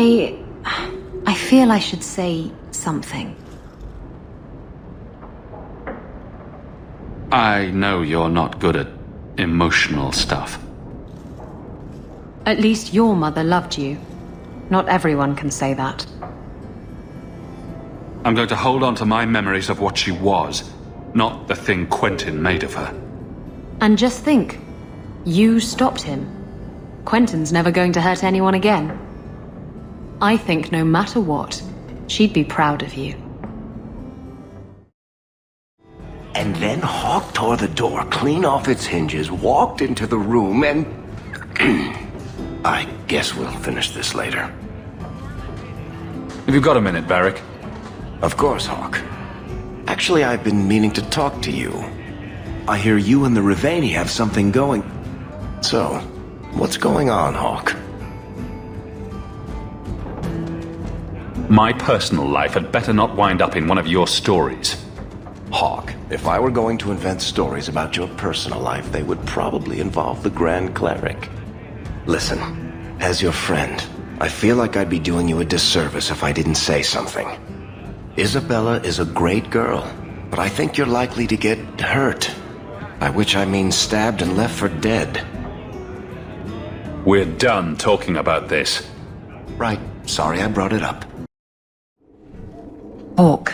I feel I should say something. I know you're not good at emotional stuff. At least your mother loved you. Not everyone can say that. I'm going to hold on to my memories of what she was, not the thing Quentin made of her. And just think, you stopped him. Quentin's never going to hurt anyone again. I think no matter what, she'd be proud of you. And then Hawk tore the door clean off its hinges, walked into the room, and... I guess we'll finish this later. Have you got a minute, Barrick? Of course, Hawk. Actually, I've been meaning to talk to you. I hear you and the Rivaini have something going. So, what's going on, Hawk? My personal life had better not wind up in one of your stories. Hawk, if I were going to invent stories about your personal life, they would probably involve the Grand Cleric. Listen, as your friend, I feel like I'd be doing you a disservice if I didn't say something. Isabella is a great girl, but I think you're likely to get hurt. By which I mean stabbed and left for dead. We're done talking about this. Right. Sorry I brought it up. Hawk.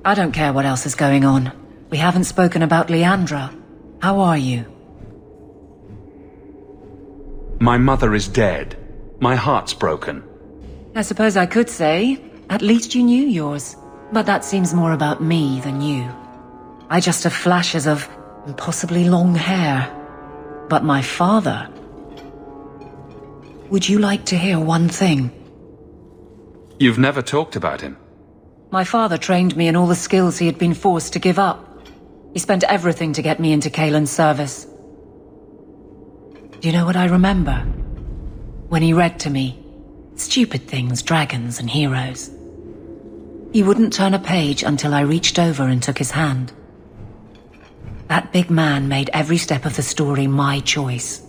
I don't care what else is going on. We haven't spoken about Leandra. How are you? My mother is dead. My heart's broken. I suppose I could say, at least you knew yours. But that seems more about me than you. I just have flashes of impossibly long hair. But my father... Would you like to hear one thing? You've never talked about him. My father trained me in all the skills he had been forced to give up. He spent everything to get me into Kaelin's service. Do you know what I remember? When he read to me, stupid things, dragons and heroes. He wouldn't turn a page until I reached over and took his hand. That big man made every step of the story my choice.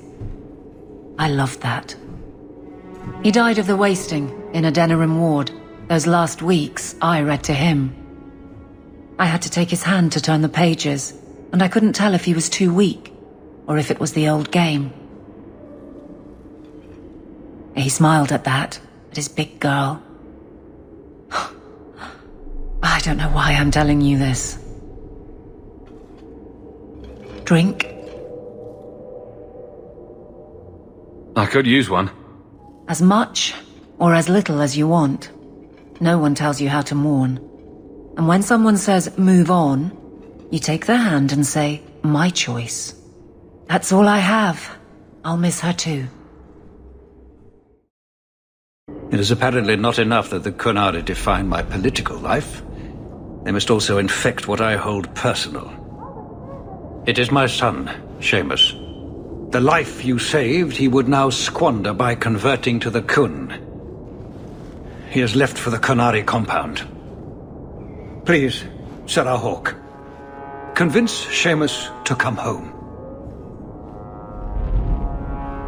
I loved that. He died of the wasting in a Denerim ward. Those last weeks, I read to him. I had to take his hand to turn the pages, and I couldn't tell if he was too weak, or if it was the old game. He smiled at that, at his big girl. I don't know why I'm telling you this. Drink? I could use one. As much, or as little as you want. No one tells you how to mourn. And when someone says, move on, you take their hand and say, my choice. That's all I have. I'll miss her too. It is apparently not enough that the Qunari define my political life. They must also infect what I hold personal. It is my son, Seamus. The life you saved, he would now squander by converting to the Qun. He has left for the Qunari compound. Please, Sarah Hawk, convince Seamus to come home.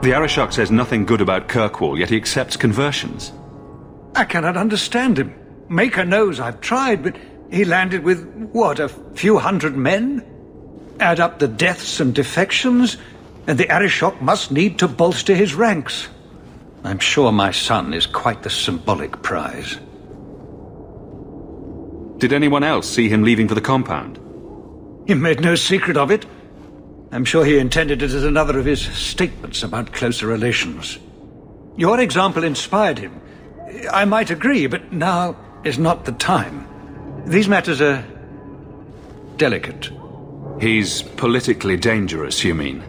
The Arishok says nothing good about Kirkwall, yet he accepts conversions. I cannot understand him. Maker knows I've tried, but he landed with, what, a few hundred men? Add up the deaths and defections, and the Arishok must need to bolster his ranks. I'm sure my son is quite the symbolic prize. Did anyone else see him leaving for the compound? He made no secret of it. I'm sure he intended it as another of his statements about closer relations. Your example inspired him. I might agree, but now is not the time. These matters are delicate. He's politically dangerous, you mean?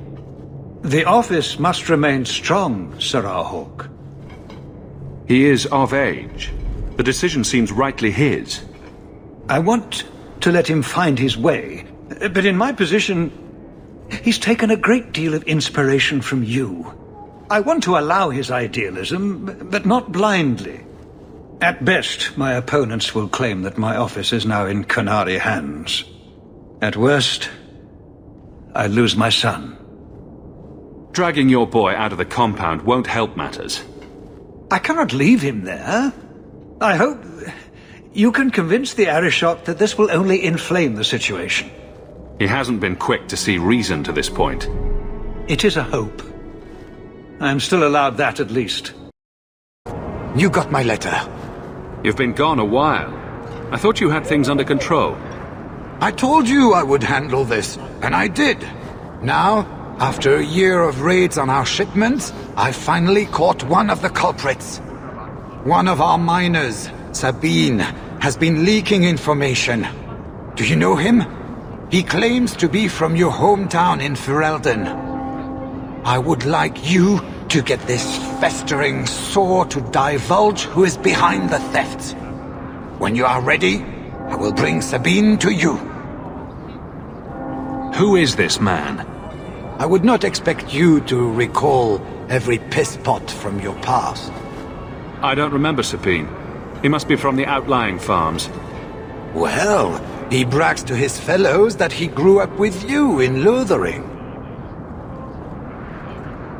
The office must remain strong, Sarah Hawk. He is of age. The decision seems rightly his. I want to let him find his way, but in my position, he's taken a great deal of inspiration from you. I want to allow his idealism, but not blindly. At best, my opponents will claim that my office is now in Qunari hands. At worst, I lose my son. Dragging your boy out of the compound won't help matters. I cannot leave him there. I hope you can convince the Arishok that this will only inflame the situation. He hasn't been quick to see reason to this point. It is a hope. I am still allowed that at least. You got my letter. You've been gone a while. I thought you had things under control. I told you I would handle this, and I did. Now, after a year of raids on our shipments, I finally caught one of the culprits. One of our miners, Sabine, has been leaking information. Do you know him? He claims to be from your hometown in Ferelden. I would like you to get this festering sore to divulge who is behind the thefts. When you are ready, I will bring Sabine to you. Who is this man? I would not expect you to recall every pisspot from your past. I don't remember Sabine. He must be from the outlying farms. Well, he brags to his fellows that he grew up with you in Lothering.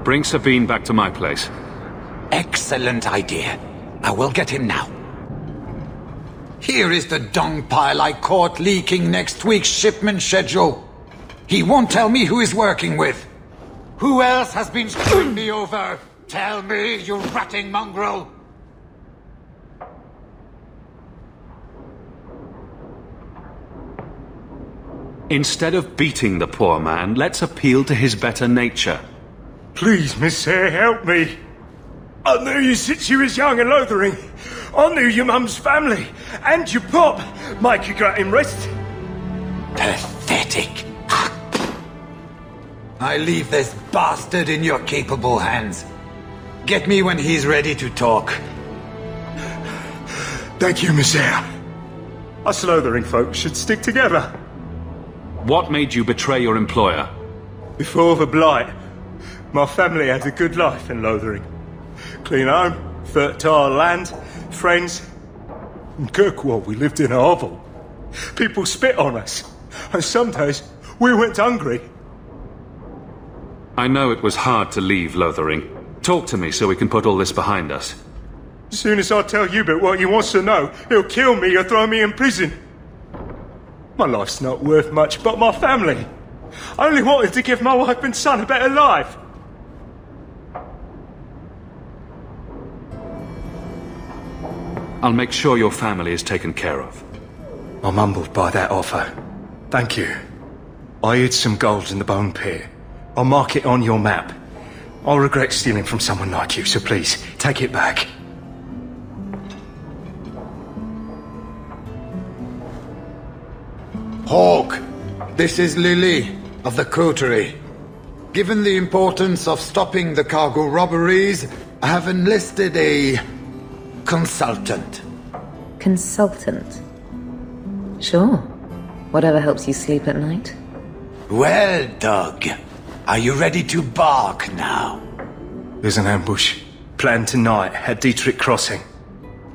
Bring Sabine back to my place. Excellent idea. I will get him now. Here is the dung pile I caught leaking next week's shipment schedule. He won't tell me who he's working with. Who else has been screwing me over? Tell me, you ratting mongrel! Instead of beating the poor man, let's appeal to his better nature. Please, Miss Sayre, help me. I knew you since you was young and Lothering. I knew your mum's family, and your pop. Make you got him rest. Pathetic. I leave this bastard in your capable hands. Get me when he's ready to talk. Thank you, Miss Sayre. Us Lothering folks should stick together. What made you betray your employer? Before the Blight, my family had a good life in Lothering. Clean home, fertile land, friends. In Kirkwall, we lived in a hovel. People spit on us, and some days we went hungry. I know it was hard to leave Lothering. Talk to me so we can put all this behind us. As soon as I tell Hubert what he wants to know, he'll kill me or throw me in prison. My life's not worth much, but my family. I only wanted to give my wife and son a better life. I'll make sure your family is taken care of. I'm humbled by that offer. Thank you. I hid some gold in the bone pit. I'll mark it on your map. I'll regret stealing from someone like you, so please, take it back. Hawk, this is Lily of the Coterie. Given the importance of stopping the cargo robberies, I have enlisted a consultant. Consultant? Sure. Whatever helps you sleep at night. Well, Doug, are you ready to bark now? There's an ambush planned tonight at Dietrich Crossing.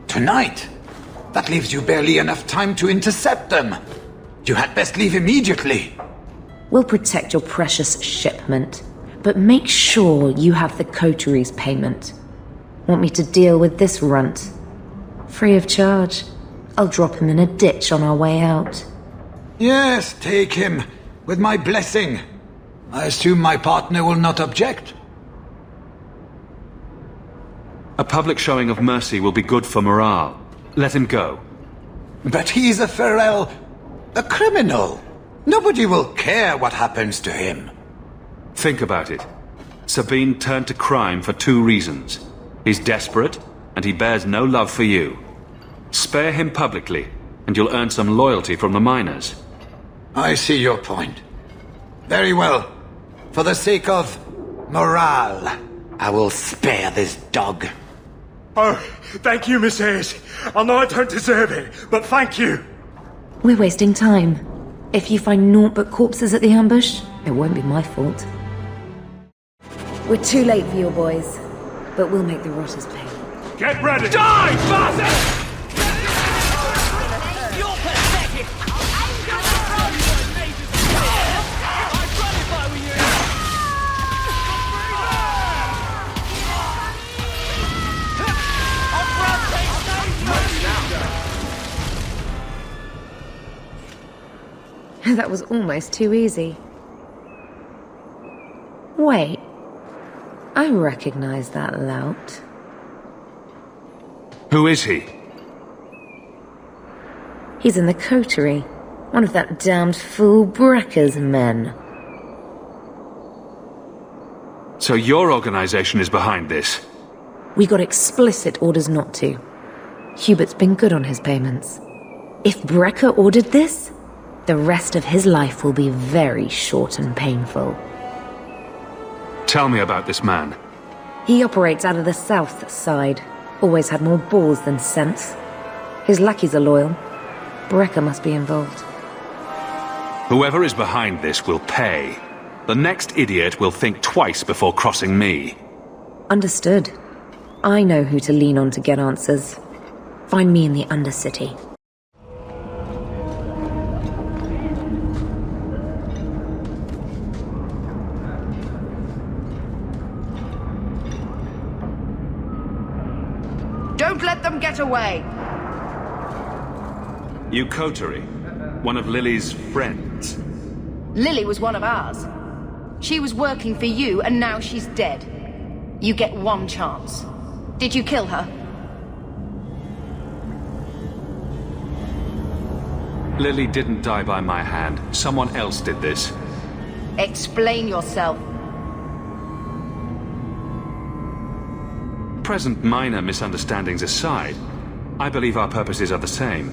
Tonight? That leaves you barely enough time to intercept them. You had best leave immediately. We'll protect your precious shipment, but make sure you have the coterie's payment. Want me to deal with this runt? Free of charge. I'll drop him in a ditch on our way out. Yes, take him, with my blessing. I assume my partner will not object. A public showing of mercy will be good for morale. Let him go. But he's a Ferel, a criminal. Nobody will care what happens to him. Think about it. Sabine turned to crime for two reasons. He's desperate, and he bears no love for you. Spare him publicly, and you'll earn some loyalty from the miners. I see your point. Very well. For the sake of morale, I will spare this dog. Oh, thank you, Miss Ayres. I know I don't deserve it, but thank you. We're wasting time. If you find naught but corpses at the ambush, it won't be my fault. We're too late for your boys, but we'll make the rotters pay. Get ready! Die, bastard! That was almost too easy. Wait. I recognize that lout. Who is he? He's in the coterie. One of that damned fool Brecker's men. So your organization is behind this? We got explicit orders not to. Hubert's been good on his payments. If Brecker ordered this, the rest of his life will be very short and painful. Tell me about this man. He operates out of the south side. Always had more balls than sense. His lackeys are loyal. Brecker must be involved. Whoever is behind this will pay. The next idiot will think twice before crossing me. Understood. I know who to lean on to get answers. Find me in the Undercity. Don't let them get away! You coterie? One of Lily's friends? Lily was one of ours. She was working for you, and now she's dead. You get one chance. Did you kill her? Lily didn't die by my hand. Someone else did this. Explain yourself. Present minor misunderstandings aside, I believe our purposes are the same.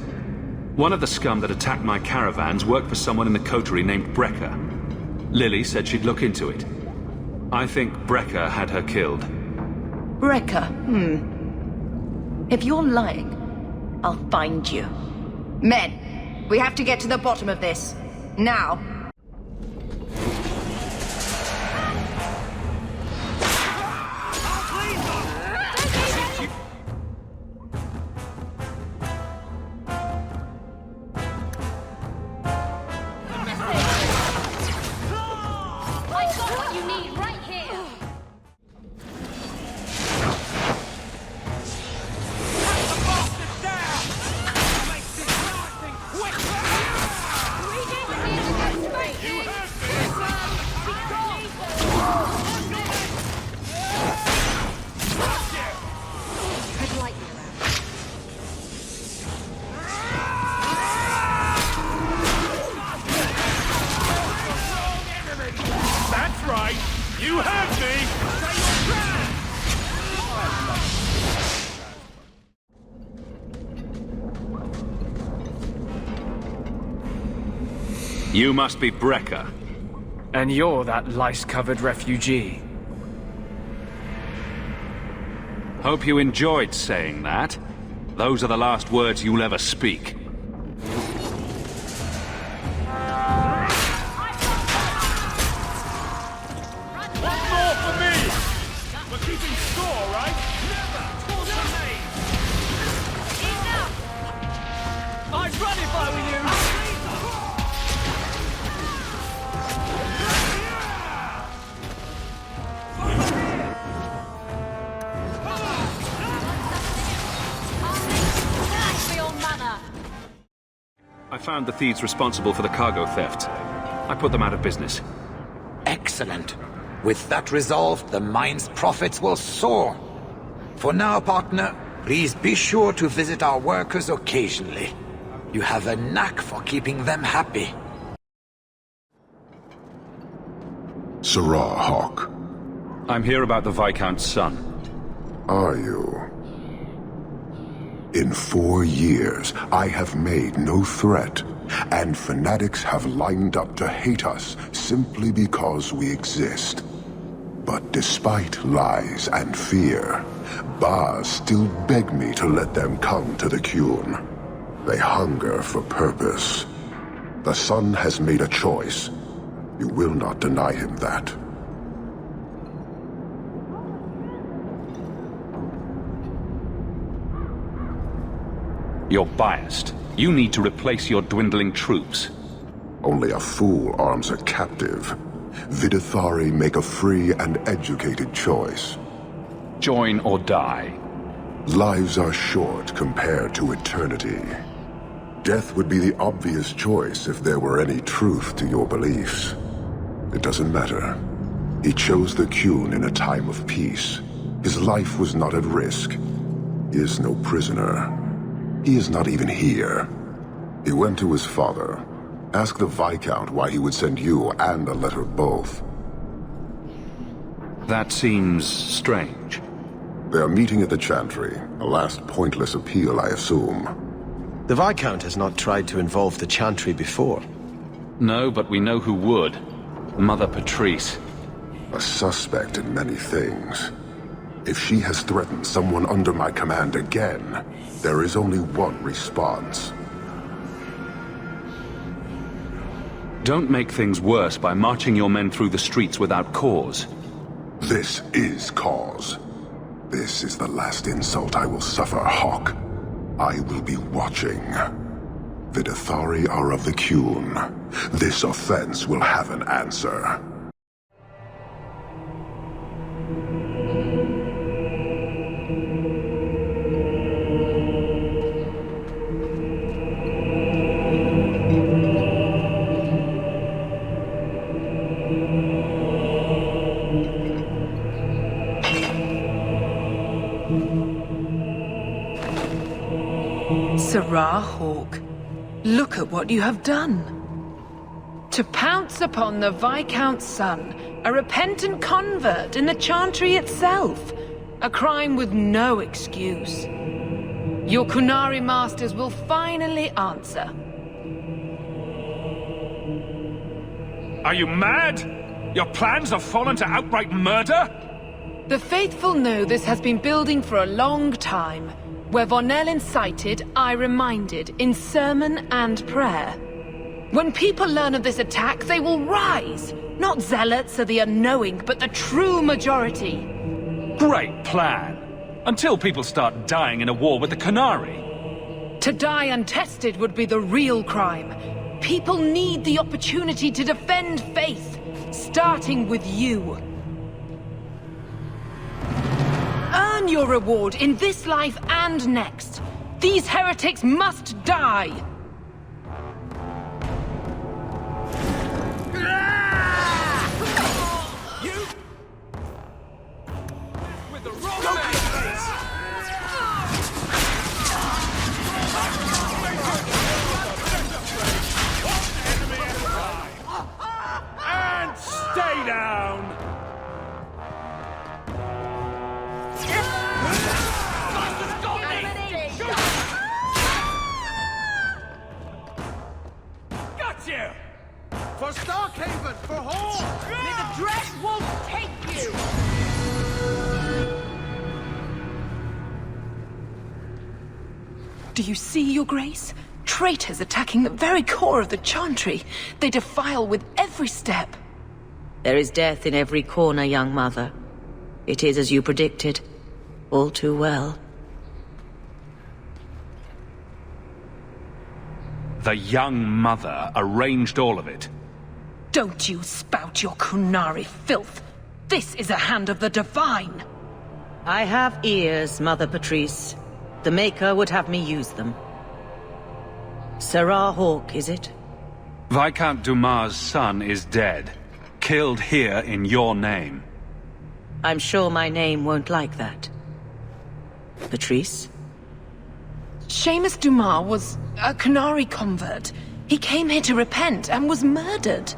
One of the scum that attacked my caravans worked for someone in the coterie named Brecker. Lily said she'd look into it. I think Brecker had her killed. Brecker, If you're lying, I'll find you. Men, we have to get to the bottom of this. Now. You must be Brecker. And you're that lice-covered refugee. Hope you enjoyed saying that. Those are the last words you'll ever speak. One more for me! We're keeping score, right? Never! For me! Enough! I'd run if I were you! I found the thieves responsible for the cargo theft. I put them out of business. Excellent. With that resolved, the mine's profits will soar. For now, partner, please be sure to visit our workers occasionally. You have a knack for keeping them happy. Sirrah Hawk. I'm here about the Viscount's son. Are you? In 4 years, I have made no threat, and fanatics have lined up to hate us simply because we exist. But despite lies and fear, Baz still beg me to let them come to the Qun. They hunger for purpose. The son has made a choice. You will not deny him that. You're biased. You need to replace your dwindling troops. Only a fool arms a captive. Vidithari make a free and educated choice. Join or die. Lives are short compared to eternity. Death would be the obvious choice if there were any truth to your beliefs. It doesn't matter. He chose the Qun in a time of peace. His life was not at risk. He is no prisoner. He is not even here. He went to his father. Ask the Viscount why he would send you and a letter both. That seems strange. They are meeting at the Chantry. A last pointless appeal, I assume. The Viscount has not tried to involve the Chantry before. No, but we know who would. Mother Patrice. A suspect in many things. If she has threatened someone under my command again, there is only one response. Don't make things worse by marching your men through the streets without cause. This is cause. This is the last insult I will suffer, Hawk. I will be watching. The Dethari are of the Qun. This offense will have an answer. Sirrah Hawk, look at what you have done. To pounce upon the Viscount's son, a repentant convert in the Chantry itself, a crime with no excuse. Your Qunari masters will finally answer. Are you mad? Your plans have fallen to outright murder? The faithful know this has been building for a long time. Where Vonel incited, I reminded, in sermon and prayer. When people learn of this attack, they will rise. Not zealots or the unknowing, but the true majority. Great plan. Until people start dying in a war with the Qunari. To die untested would be the real crime. People need the opportunity to defend faith, starting with you. Earn your reward in this life and next. These heretics must die! You? With the wrong man! And stay down! For Starkhaven, for Hall! May the Dread Wolf take you! Do you see, Your Grace? Traitors attacking the very core of the Chantry. They defile with every step. There is death in every corner, young mother. It is as you predicted. All too well. The young mother arranged all of it. Don't you spout your Qunari filth. This is a hand of the Divine. I have ears, Mother Patrice. The Maker would have me use them. Sirrah Hawk, is it? Viscount Dumas' son is dead. Killed here in your name. I'm sure my name won't like that. Patrice? Seamus Dumas was a Qunari convert. He came here to repent and was murdered.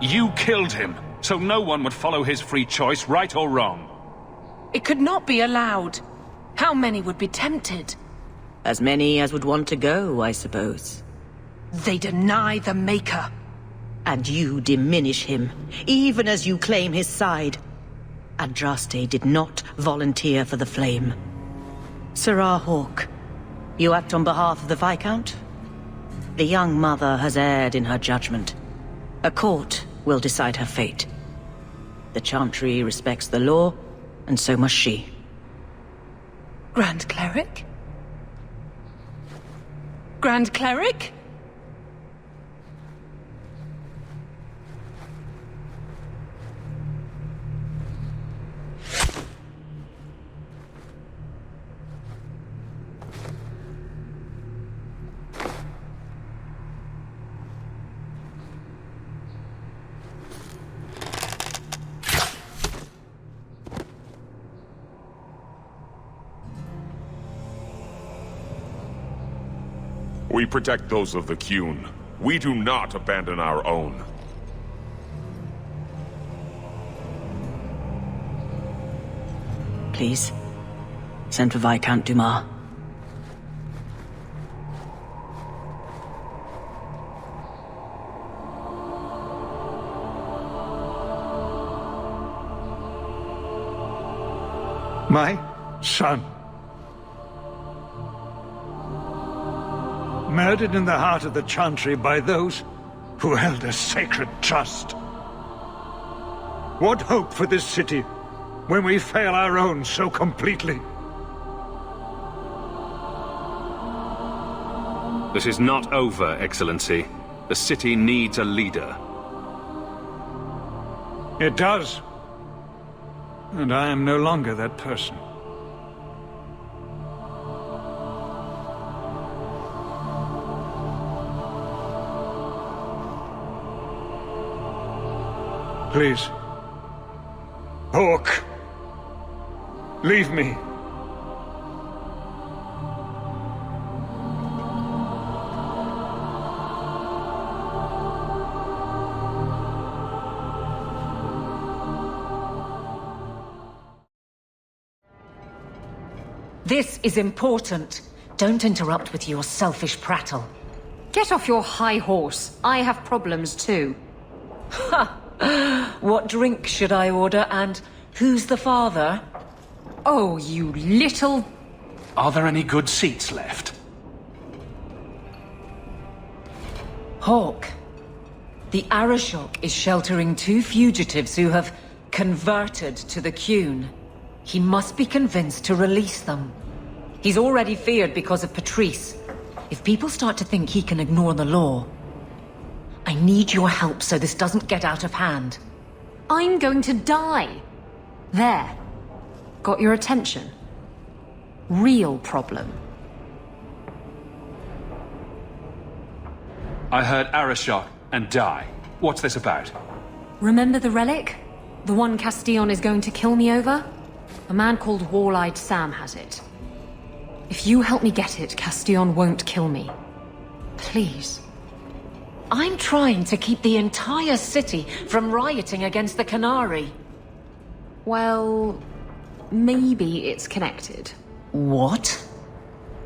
You killed him, so no one would follow his free choice, right or wrong. It could not be allowed. How many would be tempted? As many as would want to go, I suppose. They deny the Maker. And you diminish him, even as you claim his side. Andraste did not volunteer for the flame. Sirrah Hawk, you act on behalf of the Viscount? The young mother has erred in her judgment. A court will decide her fate. The Chantry respects the law, and so must she. Grand Cleric? Grand Cleric? We protect those of the Qun. We do not abandon our own. Please, send for Viscount Dumas. My son. Murdered in the heart of the Chantry by those who held a sacred trust. What hope for this city when we fail our own so completely? This is not over, Excellency. The city needs a leader. It does. And I am no longer that person. Please. Hawk. Leave me. This is important. Don't interrupt with your selfish prattle. Get off your high horse. I have problems too. Ha! What drink should I order, and who's the father? Oh, you little... Are there any good seats left? Hawk. The Arashok is sheltering 2 fugitives who have converted to the Qun. He must be convinced to release them. He's already feared because of Patrice. If people start to think he can ignore the law... I need your help so this doesn't get out of hand. I'm going to die. There. Got your attention? Real problem. I heard Arashok and die. What's this about? Remember the relic? The one Castillon is going to kill me over? A man called Wall-Eyed Sam has it. If you help me get it, Castillon won't kill me. Please. I'm trying to keep the entire city from rioting against the Canary. Well, maybe it's connected. What?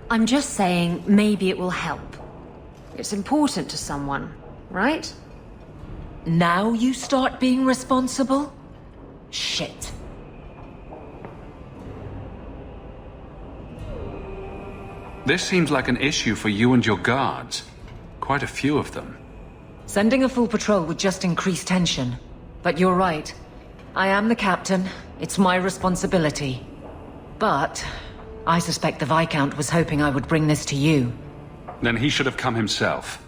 I'm just saying maybe it will help. It's important to someone, right? Now you start being responsible? Shit. This seems like an issue for you and your guards. Quite a few of them. Sending a full patrol would just increase tension. But you're right. I am the captain. It's my responsibility. But I suspect the Viscount was hoping I would bring this to you. Then he should have come himself.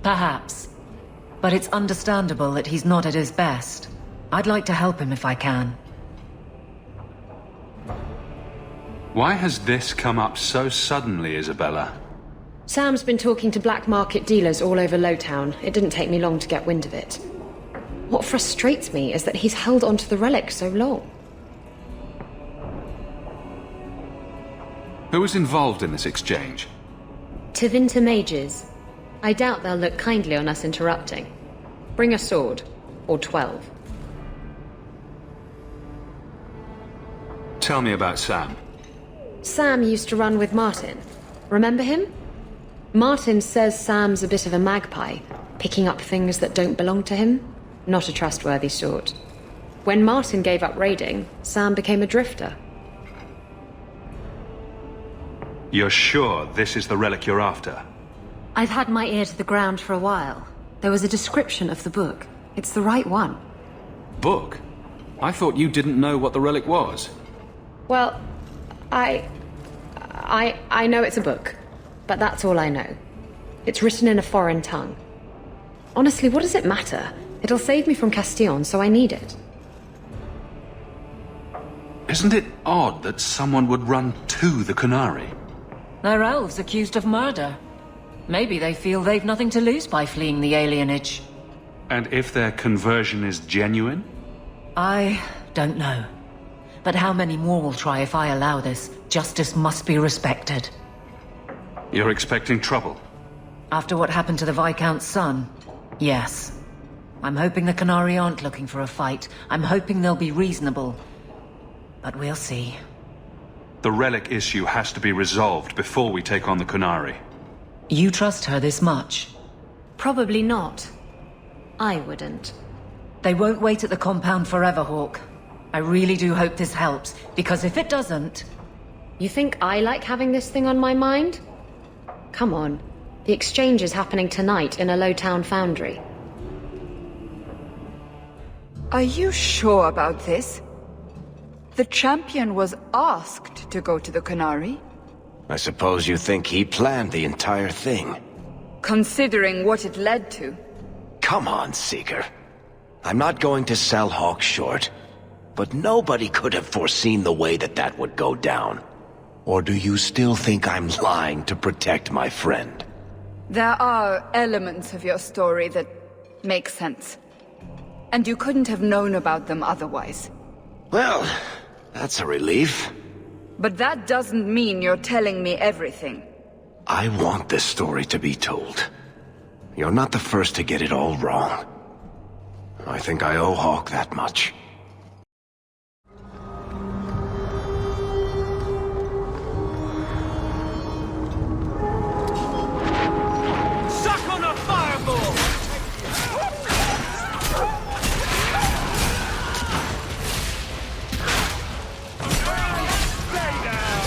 Perhaps. But it's understandable that he's not at his best. I'd like to help him if I can. Why has this come up so suddenly, Isabella? Sam's been talking to black market dealers all over Lowtown. It didn't take me long to get wind of it. What frustrates me is that he's held onto the relic so long. Who was involved in this exchange? Tevinter mages. I doubt they'll look kindly on us interrupting. Bring a sword. Or 12. Tell me about Sam. Sam used to run with Martin. Remember him? Martin says Sam's a bit of a magpie, picking up things that don't belong to him. Not a trustworthy sort. When Martin gave up raiding, Sam became a drifter. You're sure this is the relic you're after? I've had my ear to the ground for a while. There was a description of the book. It's the right one. Book? I thought you didn't know what the relic was. Well, I know it's a book, but that's all I know. It's written in a foreign tongue. Honestly, what does it matter? It'll save me from Castillon, so I need it. Isn't it odd that someone would run to the Canary? They're elves accused of murder. Maybe they feel they've nothing to lose by fleeing the alienage. And if their conversion is genuine? I don't know. But how many more will try if I allow this? Justice must be respected. You're expecting trouble? After what happened to the Viscount's son, yes. I'm hoping the Qunari aren't looking for a fight. I'm hoping they'll be reasonable. But we'll see. The relic issue has to be resolved before we take on the Qunari. You trust her this much? Probably not. I wouldn't. They won't wait at the compound forever, Hawk. I really do hope this helps, because if it doesn't... You think I like having this thing on my mind? Come on. The exchange is happening tonight in a low-town foundry. Are you sure about this? The champion was asked to go to the Qunari. I suppose you think he planned the entire thing. Considering what it led to. Come on, Seeker. I'm not going to sell Hawk short, but nobody could have foreseen the way that would go down. Or do you still think I'm lying to protect my friend? There are elements of your story that make sense. And you couldn't have known about them otherwise. Well, that's a relief. But that doesn't mean you're telling me everything. I want this story to be told. You're not the first to get it all wrong. I think I owe Hawk that much. Suck on a fireball! Stay down!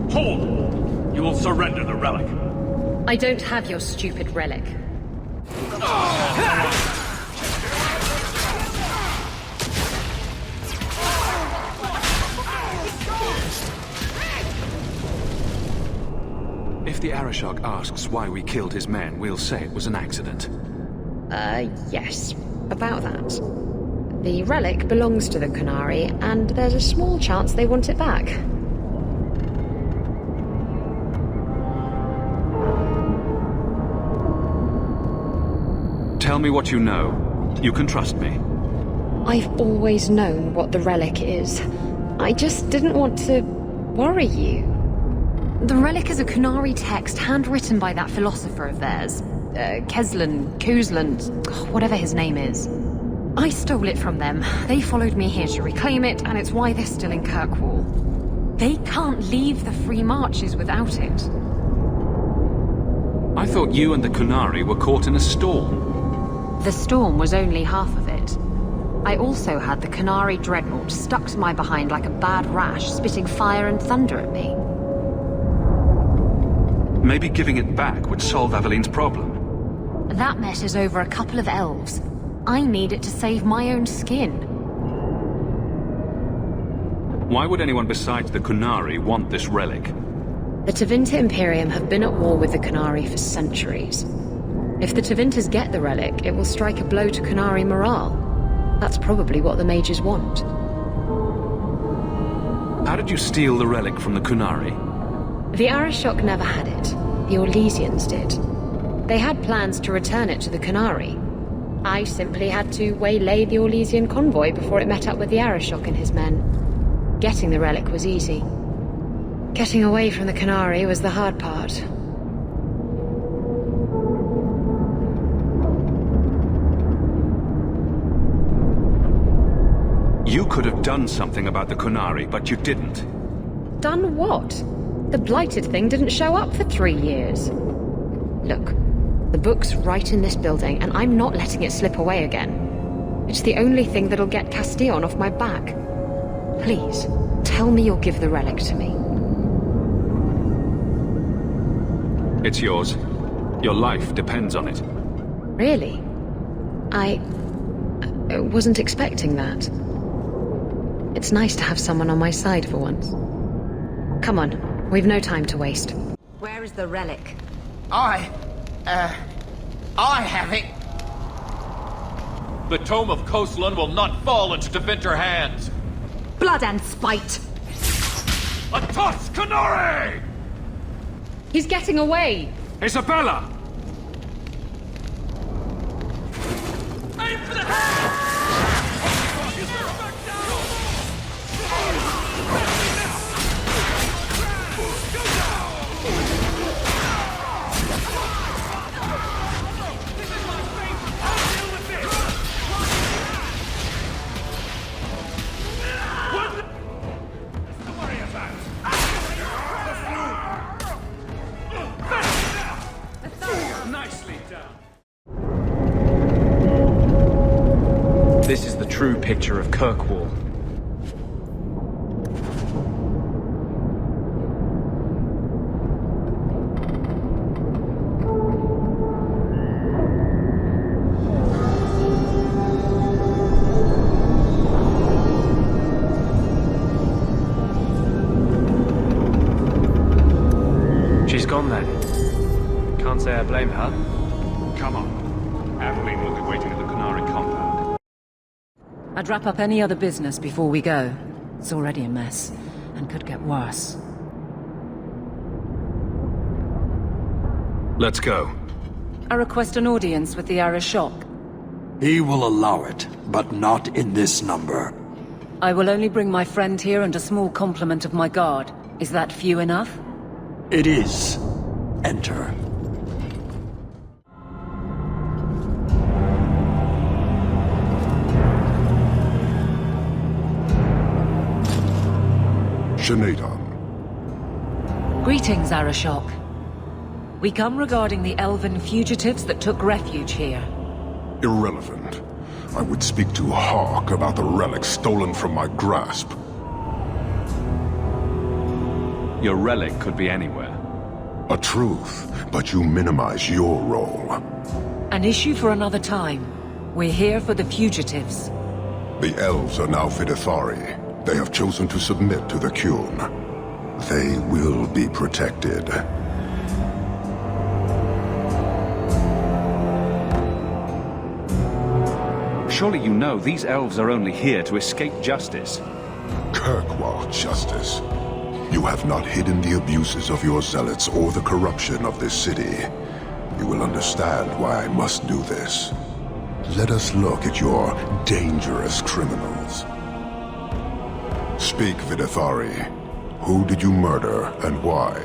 Hold! You will surrender the relic. I don't have your stupid relic. If the Arishok asks why we killed his men, we'll say it was an accident. Yes. About that. The relic belongs to the Qunari, and there's a small chance they want it back. Tell me what you know. You can trust me. I've always known what the relic is. I just didn't want to worry you. The relic is a Qunari text handwritten by that philosopher of theirs. Kuzland, whatever his name is. I stole it from them. They followed me here to reclaim it, and it's why they're still in Kirkwall. They can't leave the Free Marches without it. I thought you and the Qunari were caught in a storm. The storm was only half of it. I also had the Qunari dreadnought stuck to my behind like a bad rash, spitting fire and thunder at me. Maybe giving it back would solve Aveline's problem. That messes over a couple of elves. I need it to save my own skin. Why would anyone besides the Qunari want this relic? The Tevinter Imperium have been at war with the Qunari for centuries. If the Tevinters get the relic, it will strike a blow to Qunari morale. That's probably what the mages want. How did you steal the relic from the Qunari? The Arishok never had it. The Orlesians did. They had plans to return it to the Qunari. I simply had to waylay the Orlesian convoy before it met up with the Arishok and his men. Getting the relic was easy. Getting away from the Qunari was the hard part. You could have done something about the Qunari, but you didn't. Done what? The blighted thing didn't show up for 3 years. Look, the book's right in this building, and I'm not letting it slip away again. It's the only thing that'll get Castillon off my back. Please, tell me you'll give the relic to me. It's yours. Your life depends on it. Really? I wasn't expecting that. It's nice to have someone on my side for once. Come on, we've no time to waste. Where is the relic? I have it! The Tome of Coastland will not fall into Devinter hands! Blood and spite! A Toscanore! He's getting away! Isabella! Aim for the head! This is the true picture of Kirkwall. She's gone then. Can't say I blame her. Come on. Aveline will be waiting at the Canary compound. I'd wrap up any other business before we go. It's already a mess, and could get worse. Let's go. I request an audience with the Arishok. He will allow it, but not in this number. I will only bring my friend here and a small complement of my guard. Is that few enough? It is. Enter. Shanaton. Greetings, Arishok. We come regarding the elven fugitives that took refuge here. Irrelevant. I would speak to Hawk about the relic stolen from my grasp. Your relic could be anywhere. A truth, but you minimize your role. An issue for another time. We're here for the fugitives. The elves are now Vidithari. They have chosen to submit to the Qun. They will be protected. Surely you know these elves are only here to escape justice. Kirkwall justice. You have not hidden the abuses of your zealots or the corruption of this city. You will understand why I must do this. Let us look at your dangerous criminals. Speak, Vidithari. Who did you murder, and why?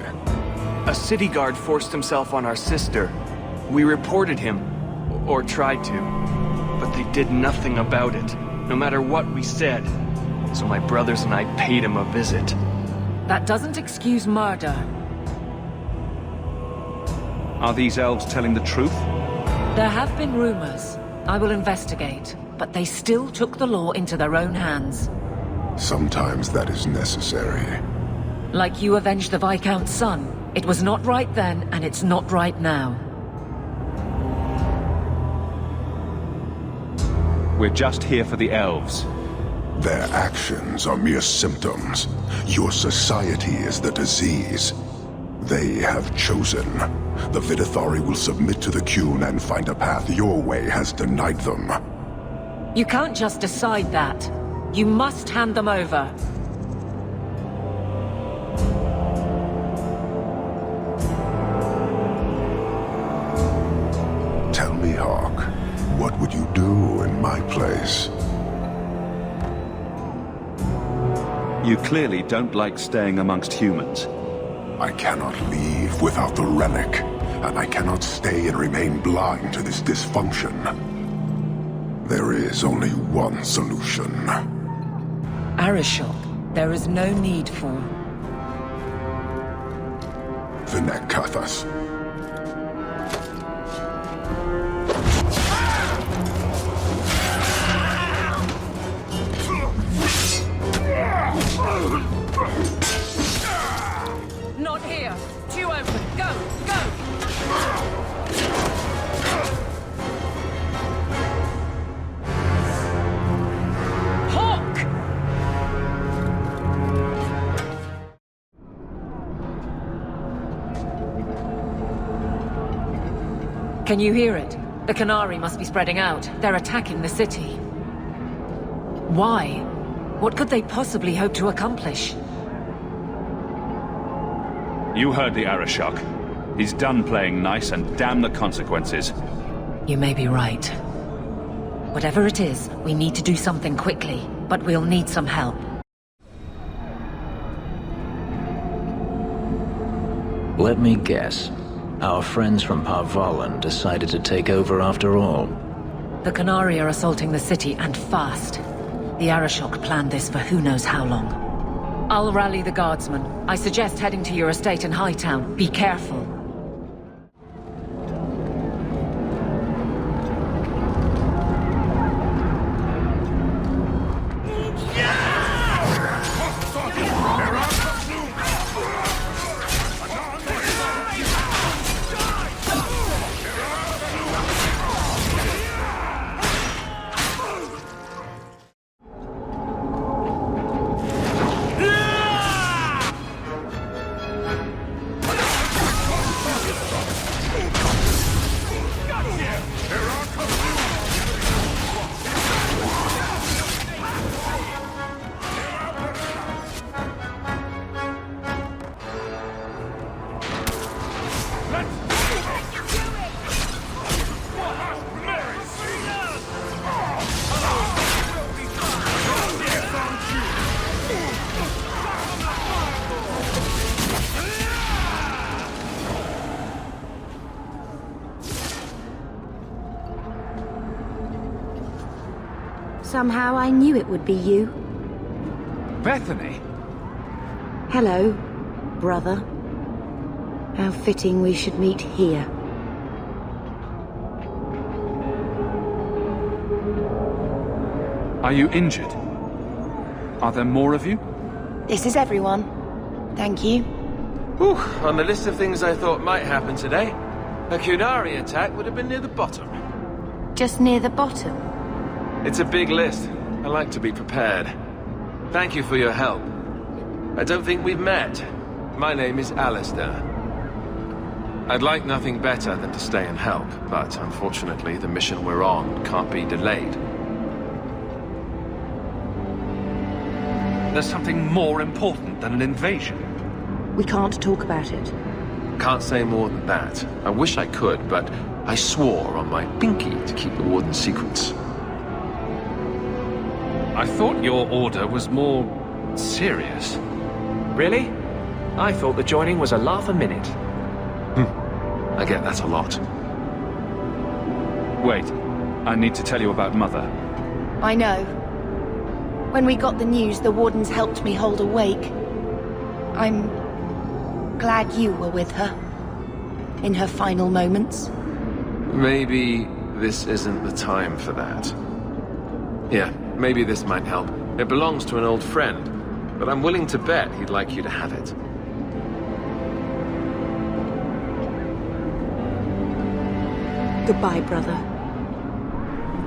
A city guard forced himself on our sister. We reported him, or tried to, but they did nothing about it, no matter what we said. So my brothers and I paid him a visit. That doesn't excuse murder. Are these elves telling the truth? There have been rumors. I will investigate, but they still took the law into their own hands. Sometimes that is necessary. Like you avenged the Viscount's son. It was not right then, and it's not right now. We're just here for the elves. Their actions are mere symptoms. Your society is the disease. They have chosen. The Vidithari will submit to the Qun and find a path your way has denied them. You can't just decide that. You must hand them over. Tell me, Hawk, what would you do in my place? You clearly don't like staying amongst humans. I cannot leave without the relic, and I cannot stay and remain blind to this dysfunction. There is only one solution. Arishok, there is no need for... Vinekathas. Not here. Two open. Go, go! Hawk! Can you hear it? The Qunari must be spreading out. They're attacking the city. Why? What could they possibly hope to accomplish? You heard the Arashok. He's done playing nice and damn the consequences. You may be right. Whatever it is, we need to do something quickly, but we'll need some help. Let me guess. Our friends from Parvalan decided to take over after all. The Qunari are assaulting the city, and fast. The Arashok planned this for who knows how long. I'll rally the guardsmen. I suggest heading to your estate in Hightown. Be careful. Somehow I knew it would be you. Bethany? Hello, brother. How fitting we should meet here. Are you injured? Are there more of you? This is everyone. Thank you. Whew, on the list of things I thought might happen today, a Qunari attack would have been near the bottom. Just near the bottom? It's a big list. I like to be prepared. Thank you for your help. I don't think we've met. My name is Alistair. I'd like nothing better than to stay and help, but unfortunately the mission we're on can't be delayed. There's something more important than an invasion. We can't talk about it. Can't say more than that. I wish I could, but I swore on my pinky to keep the Warden's secrets. I thought your order was more serious. Really? I thought the joining was a laugh a minute. I get that a lot. Wait, I need to tell you about Mother. I know. When we got the news, the Wardens helped me hold a wake. I'm glad you were with her. In her final moments. Maybe this isn't the time for that. Yeah, maybe this might help. It belongs to an old friend, but I'm willing to bet he'd like you to have it. Goodbye, brother.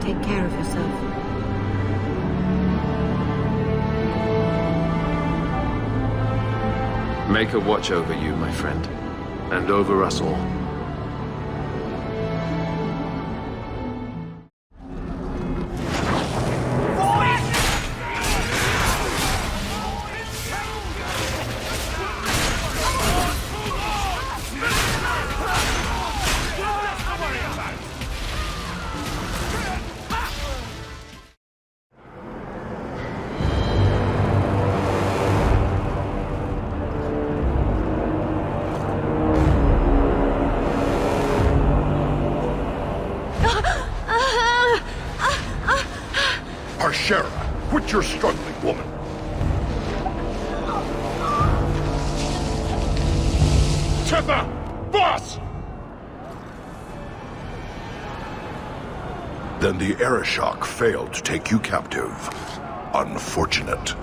Take care of yourself. Make a watch over you, my friend, and over us all. Ashera, quit your struggling, woman. Tether! Boss! Then the Arashok failed to take you captive. Unfortunate.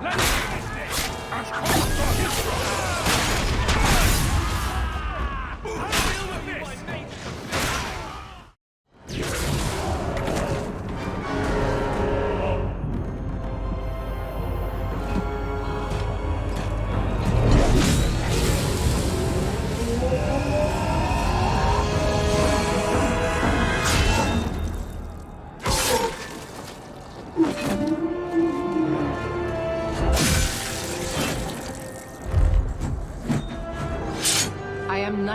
Let's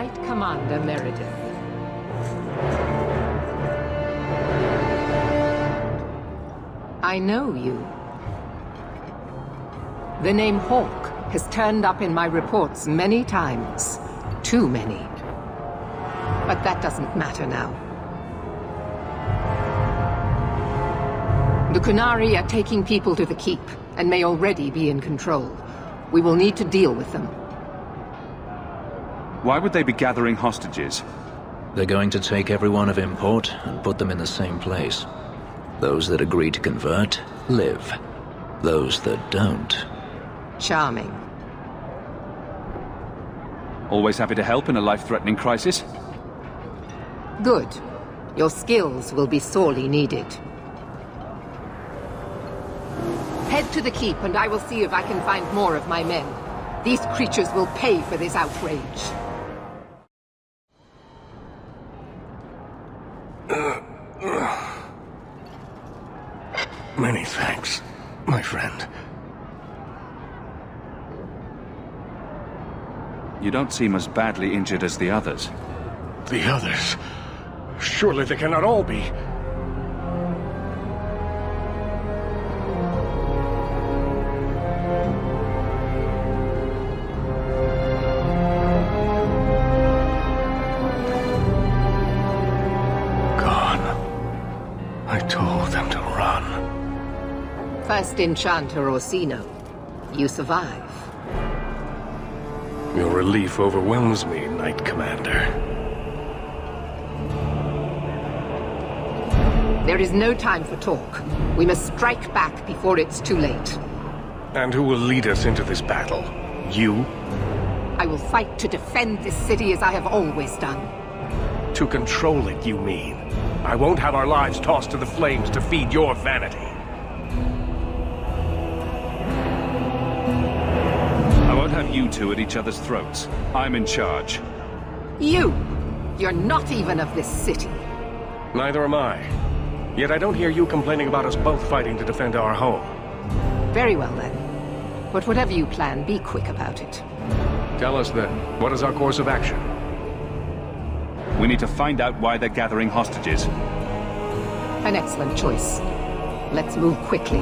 Knight Commander Meredith. I know you. The name Hawk has turned up in my reports many times. Too many. But that doesn't matter now. The Kunari are taking people to the Keep, and may already be in control. We will need to deal with them. Why would they be gathering hostages? They're going to take everyone of import and put them in the same place. Those that agree to convert, live. Those that don't... Charming. Always happy to help in a life-threatening crisis? Good. Your skills will be sorely needed. Head to the Keep and I will see if I can find more of my men. These creatures will pay for this outrage. Many thanks, my friend. You don't seem as badly injured as the others. The others? Surely they cannot all be. I told them to run. First Enchanter Orsino. You survive. Your relief overwhelms me, Knight Commander. There is no time for talk. We must strike back before it's too late. And who will lead us into this battle? You? I will fight to defend this city as I have always done. To control it, you mean? I won't have our lives tossed to the flames to feed your vanity. I won't have you two at each other's throats. I'm in charge. You! You're not even of this city. Neither am I. Yet I don't hear you complaining about us both fighting to defend our home. Very well then. But whatever you plan, be quick about it. Tell us then, what is our course of action? We need to find out why they're gathering hostages. An excellent choice. Let's move quickly.